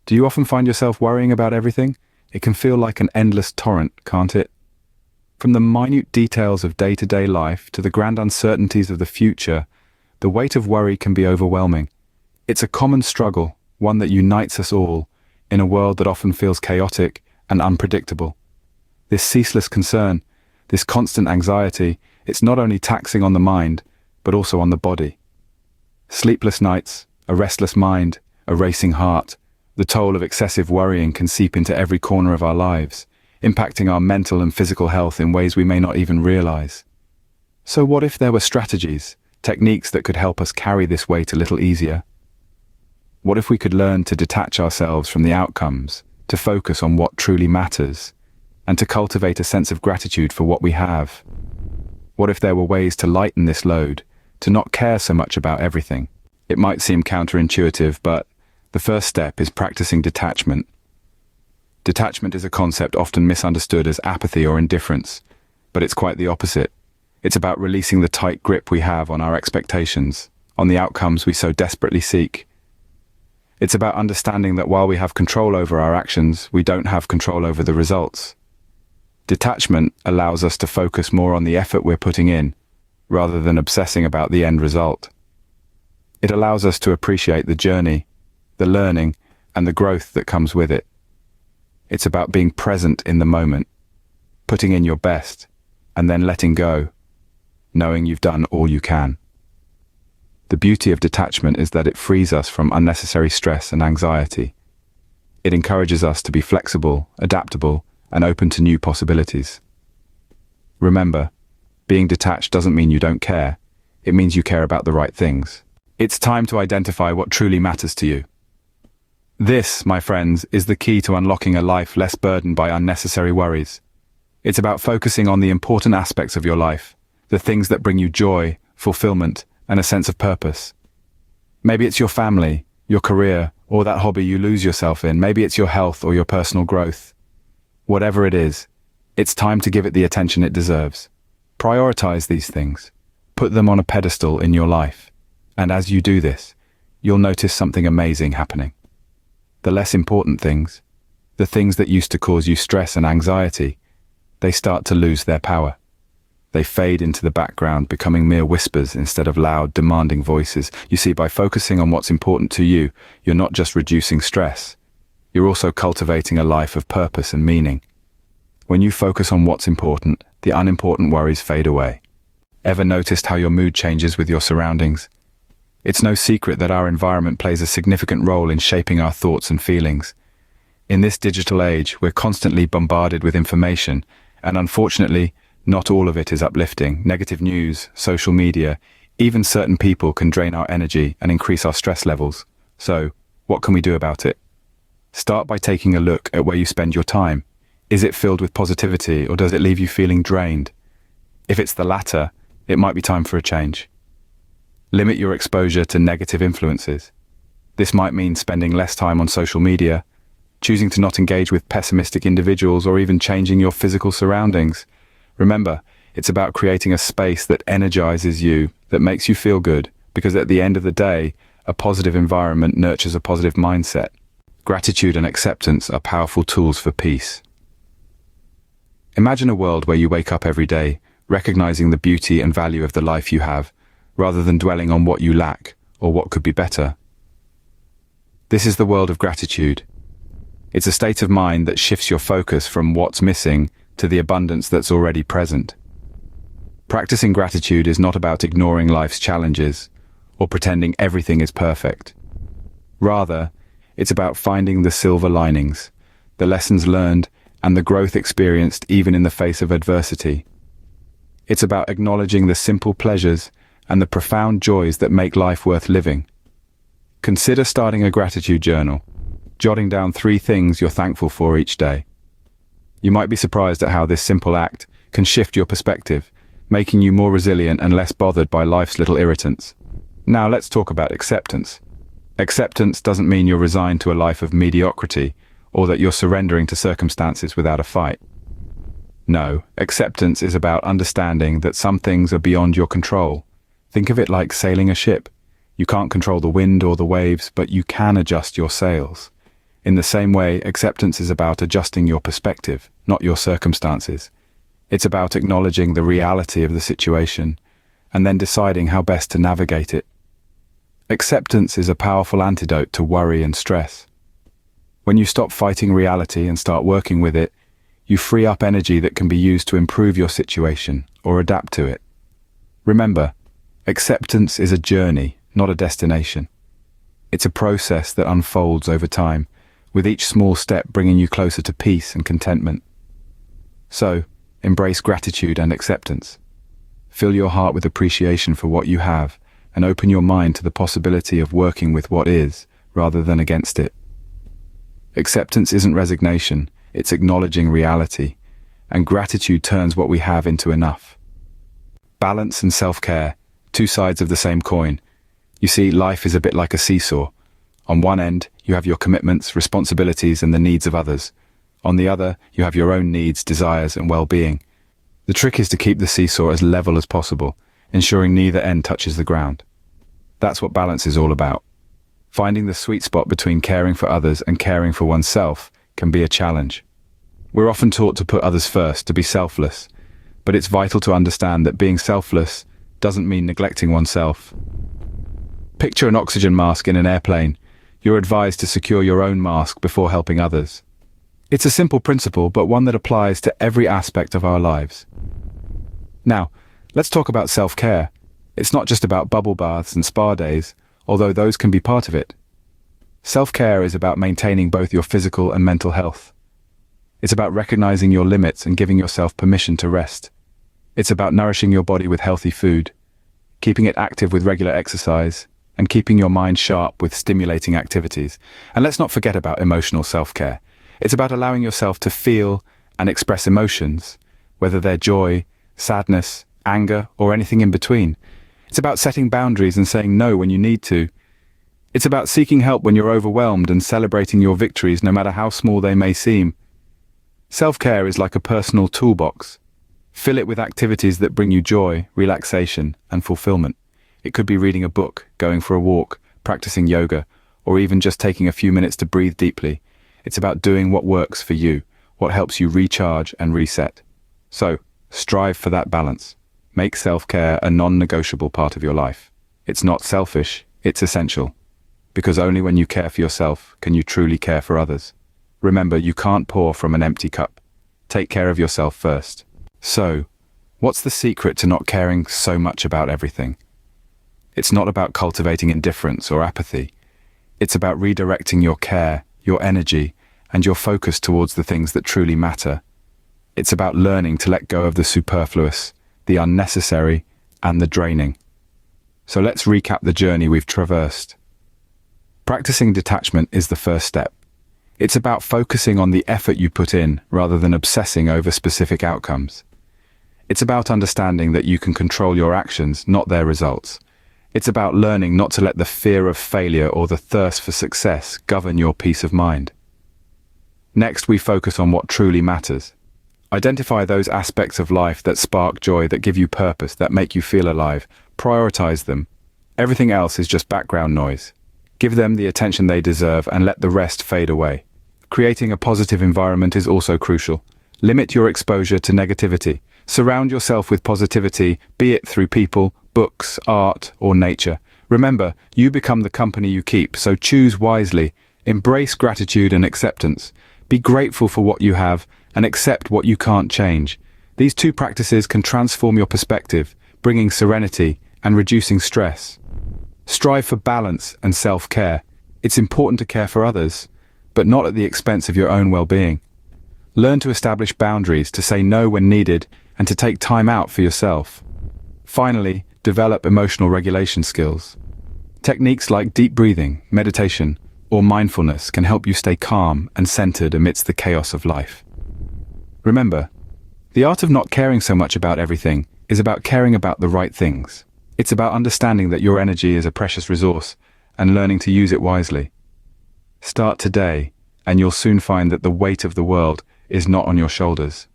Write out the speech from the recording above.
Do you often find yourself worrying about everything? It can feel like an endless torrent, can't it? From the minute details of day-to-day life to the grand uncertainties of the future, the weight of worry can be overwhelming. It's a common struggle, one that unites us all, in a world that often feels chaotic and unpredictable. This ceaseless concern, this constant anxiety, it's not only taxing on the mind, but also on the body. Sleepless nights, a restless mind, a racing heart, the toll of excessive worrying can seep into every corner of our lives, impacting our mental and physical health in ways we may not even realize. So what if there were strategies, techniques that could help us carry this weight a little easier? What if we could learn to detach ourselves from the outcomes, to focus on what truly matters, and to cultivate a sense of gratitude for what we have? What if there were ways to lighten this load, to not care so much about everything? It might seem counterintuitive, but the first step is practicing detachment. Detachment is a concept often misunderstood as apathy or indifference, but it's quite the opposite. It's about releasing the tight grip we have on our expectations, on the outcomes we so desperately seek. It's about understanding that while we have control over our actions, we don't have control over the results. Detachment allows us to focus more on the effort we're putting in, rather than obsessing about the end result. It allows us to appreciate the journey, the learning, and the growth that comes with it. It's about being present in the moment, putting in your best, and then letting go, knowing you've done all you can. The beauty of detachment is that it frees us from unnecessary stress and anxiety. It encourages us to be flexible, adaptable, and open to new possibilities. Remember, being detached doesn't mean you don't care. It means you care about the right things. It's time to identify what truly matters to you. This, my friends, is the key to unlocking a life less burdened by unnecessary worries. It's about focusing on the important aspects of your life, the things that bring you joy, fulfillment, and a sense of purpose. Maybe it's your family, your career, or that hobby you lose yourself in. Maybe it's your health or your personal growth. Whatever it is, it's time to give it the attention it deserves. Prioritize these things. Put them on a pedestal in your life. And as you do this, you'll notice something amazing happening. The less important things, the things that used to cause you stress and anxiety, they start to lose their power. They fade into the background, becoming mere whispers instead of loud, demanding voices. You see, by focusing on what's important to you, you're not just reducing stress. You're also cultivating a life of purpose and meaning. When you focus on what's important, the unimportant worries fade away. Ever noticed how your mood changes with your surroundings? It's no secret that our environment plays a significant role in shaping our thoughts and feelings. In this digital age, we're constantly bombarded with information, and unfortunately, not all of it is uplifting. Negative news, social media, even certain people can drain our energy and increase our stress levels. So, what can we do about it? Start by taking a look at where you spend your time. Is it filled with positivity, or does it leave you feeling drained? If it's the latter, it might be time for a change. Limit your exposure to negative influences. This might mean spending less time on social media, choosing to not engage with pessimistic individuals, or even changing your physical surroundings. Remember, it's about creating a space that energizes you, that makes you feel good, because at the end of the day, a positive environment nurtures a positive mindset. Gratitude and acceptance are powerful tools for peace. Imagine a world where you wake up every day, recognizing the beauty and value of the life you have, rather than dwelling on what you lack or what could be better. This is the world of gratitude. It's a state of mind that shifts your focus from what's missing to the abundance that's already present. Practicing gratitude is not about ignoring life's challenges or pretending everything is perfect. Rather, it's about finding the silver linings, the lessons learned, and the growth experienced even in the face of adversity. It's about acknowledging the simple pleasures and the profound joys that make life worth living. Consider starting a gratitude journal, jotting down 3 things you're thankful for each day. You might be surprised at how this simple act can shift your perspective, making you more resilient and less bothered by life's little irritants. Now let's talk about acceptance. Acceptance doesn't mean you're resigned to a life of mediocrity, or that you're surrendering to circumstances without a fight. No, acceptance is about understanding that some things are beyond your control. Think of it like sailing a ship. You can't control the wind or the waves, but you can adjust your sails. In the same way, acceptance is about adjusting your perspective, not your circumstances. It's about acknowledging the reality of the situation and then deciding how best to navigate it. Acceptance is a powerful antidote to worry and stress. When you stop fighting reality and start working with it, you free up energy that can be used to improve your situation or adapt to it. Remember, acceptance is a journey, not a destination. It's a process that unfolds over time, with each small step bringing you closer to peace and contentment. So, embrace gratitude and acceptance. Fill your heart with appreciation for what you have, and open your mind to the possibility of working with what is, rather than against it. Acceptance isn't resignation, it's acknowledging reality, and gratitude turns what we have into enough. Balance and self-care, two sides of the same coin. You see, life is a bit like a seesaw. On one end, you have your commitments, responsibilities, and the needs of others. On the other, you have your own needs, desires, and well-being. The trick is to keep the seesaw as level as possible, ensuring neither end touches the ground. That's what balance is all about. Finding the sweet spot between caring for others and caring for oneself can be a challenge. We're often taught to put others first, to be selfless, but it's vital to understand that being selfless doesn't mean neglecting oneself. Picture an oxygen mask in an airplane. You're advised to secure your own mask before helping others. It's a simple principle, but one that applies to every aspect of our lives. Now, let's talk about self-care. It's not just about bubble baths and spa days, although those can be part of it. Self-care is about maintaining both your physical and mental health. It's about recognizing your limits and giving yourself permission to rest. It's about nourishing your body with healthy food, keeping it active with regular exercise, and keeping your mind sharp with stimulating activities. And let's not forget about emotional self-care. It's about allowing yourself to feel and express emotions, whether they're joy, sadness, anger, or anything in between. It's about setting boundaries and saying no when you need to. It's about seeking help when you're overwhelmed and celebrating your victories no matter how small they may seem. Self-care is like a personal toolbox. Fill it with activities that bring you joy, relaxation, and fulfillment. It could be reading a book, going for a walk, practicing yoga, or even just taking a few minutes to breathe deeply. It's about doing what works for you, what helps you recharge and reset. So, strive for that balance. Make self-care a non-negotiable part of your life. It's not selfish, it's essential. Because only when you care for yourself can you truly care for others. Remember, you can't pour from an empty cup. Take care of yourself first. So, what's the secret to not caring so much about everything? It's not about cultivating indifference or apathy. It's about redirecting your care, your energy, and your focus towards the things that truly matter. It's about learning to let go of the superfluous, the unnecessary, and the draining. So let's recap the journey we've traversed. Practicing detachment is the first step. It's about focusing on the effort you put in rather than obsessing over specific outcomes. It's about understanding that you can control your actions, not their results. It's about learning not to let the fear of failure or the thirst for success govern your peace of mind. Next, we focus on what truly matters. Identify those aspects of life that spark joy, that give you purpose, that make you feel alive. Prioritize them. Everything else is just background noise. Give them the attention they deserve and let the rest fade away. Creating a positive environment is also crucial. Limit your exposure to negativity. Surround yourself with positivity, be it through people, books, art, or nature. Remember, you become the company you keep, so choose wisely. Embrace gratitude and acceptance. Be grateful for what you have and accept what you can't change. These two practices can transform your perspective, bringing serenity and reducing stress. Strive for balance and self-care. It's important to care for others, but not at the expense of your own well-being. Learn to establish boundaries, to say no when needed, and to take time out for yourself. Finally, develop emotional regulation skills. Techniques like deep breathing, meditation, or mindfulness can help you stay calm and centered amidst the chaos of life. Remember, the art of not caring so much about everything is about caring about the right things. It's about understanding that your energy is a precious resource and learning to use it wisely. Start today, and you'll soon find that the weight of the world is not on your shoulders.